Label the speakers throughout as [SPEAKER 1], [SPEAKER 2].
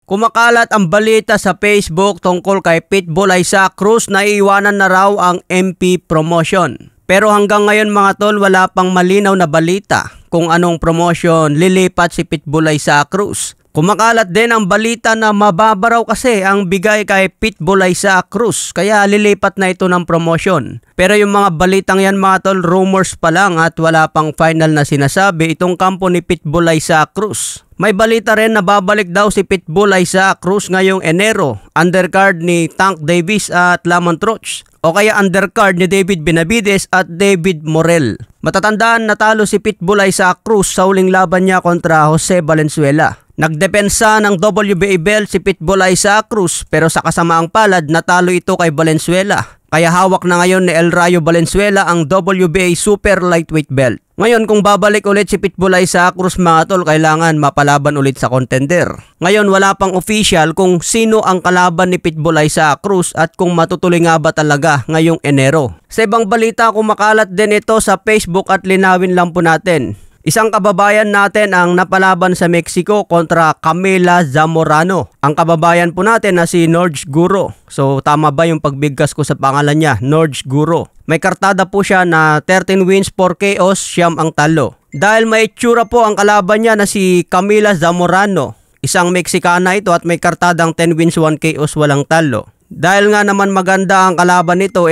[SPEAKER 1] Kumakalat ang balita sa Facebook tungkol kay Pitbull Isaac Cruz na iiwanan na raw ang MP promotion. Pero hanggang ngayon mga tol, wala pang malinaw na balita kung anong promotion lilipat si Pitbull Isaac Cruz. Kumakalat din ang balita na mababa raw kasi ang bigay kay Pitbull Isaac Cruz, kaya lilipat na ito ng promotion. Pero yung mga balitang yan mga tol, rumors pa lang at wala pang final na sinasabi itong kampo ni Pitbull Isaac Cruz. May balita rin na babalik daw si Pitbull Isaac Cruz ngayong Enero, undercard ni Tank Davis at Lamont Roach, o kaya undercard ni David Benavides at David Morel. Matatandaan natalo si Pitbull Isaac Cruz sa huling laban niya kontra Jose Valenzuela. Nagdepensa ng WBA belt si Pitbull Isaac Cruz pero sa kasamaang palad natalo ito kay Valenzuela. Kaya hawak na ngayon ni El Rayo Valenzuela ang WBA Super Lightweight belt. Ngayon kung babalik ulit si Pitbull Isaac Cruz mga tol, kailangan mapalaban ulit sa contender. Ngayon wala pang official kung sino ang kalaban ni Pitbull Isaac Cruz at kung matutuloy nga ba talaga ngayong Enero. Sa ibang balita, kumakalat din ito sa Facebook at linawin lang po natin. Isang kababayan natin ang napalaban sa Mexico kontra Camila Zamorano. Ang kababayan po natin na si Norge Guro. So tama ba yung pagbigkas ko sa pangalan niya? Norge Guro. May kartada po siya na 13 wins, 4 KOs, siyam ang talo. Dahil may itsura po ang kalaban niya na si Camila Zamorano. Isang Meksikana ito at may kartadang 10 wins, 1 KOs, walang talo. Dahil nga naman maganda ang kalaban nito,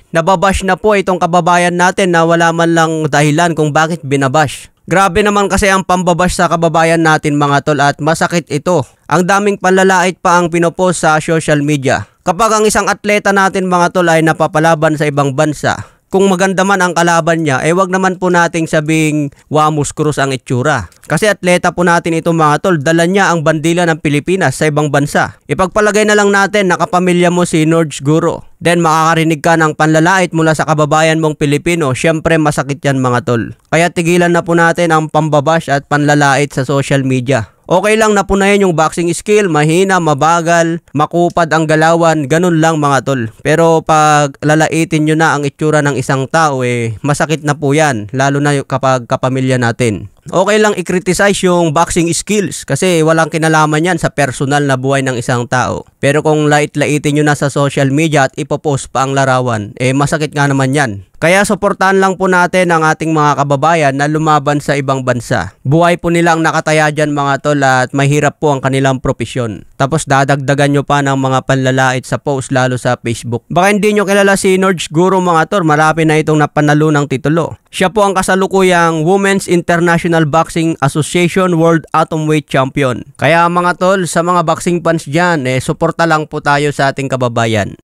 [SPEAKER 1] nababash na po itong kababayan natin na wala man lang dahilan kung bakit binabash. Grabe naman kasi ang pambabash sa kababayan natin mga tol at masakit ito. Ang daming panlalait pa ang pinopost sa social media. Kapag ang isang atleta natin mga tol ay napapalaban sa ibang bansa, kung maganda man ang kalaban niya, wag naman po nating sabing Wamus Cruz ang itsura. Kasi atleta po natin ito mga tol, dala niya ang bandila ng Pilipinas sa ibang bansa. Ipagpalagay na lang natin na kapamilya mo si Norge Guro. Then makakarinig ka ng panlalait mula sa kababayan mong Pilipino, syempre masakit yan mga tol. Kaya tigilan na po natin ang pambabash at panlalait sa social media. Okay lang napunayan yung boxing skill, mahina, mabagal, makupad ang galawan, ganun lang mga tol. Pero pag lalaitin nyo na ang itsura ng isang tao, masakit na po yan, lalo na kapag kapamilya natin. Okay lang i-criticize yung boxing skills kasi walang kinalaman yan sa personal na buhay ng isang tao. Pero kung lait-laitin nyo na sa social media at ipopost pa ang larawan, masakit nga naman yan. Kaya suportahan lang po natin ang ating mga kababayan na lumaban sa ibang bansa. Buhay po nilang nakataya dyan mga tol at mahirap po ang kanilang profesyon. Tapos dadagdagan nyo pa ng mga panlalait sa post lalo sa Facebook. Baka hindi nyo kilala si Norge Guro mga tol, marami na itong napanalo ng titulo. Siya po ang kasalukuyang Women's International Boxing Association World Atomweight Champion. Kaya mga tol, sa mga boxing fans dyan, suporta lang po tayo sa ating kababayan.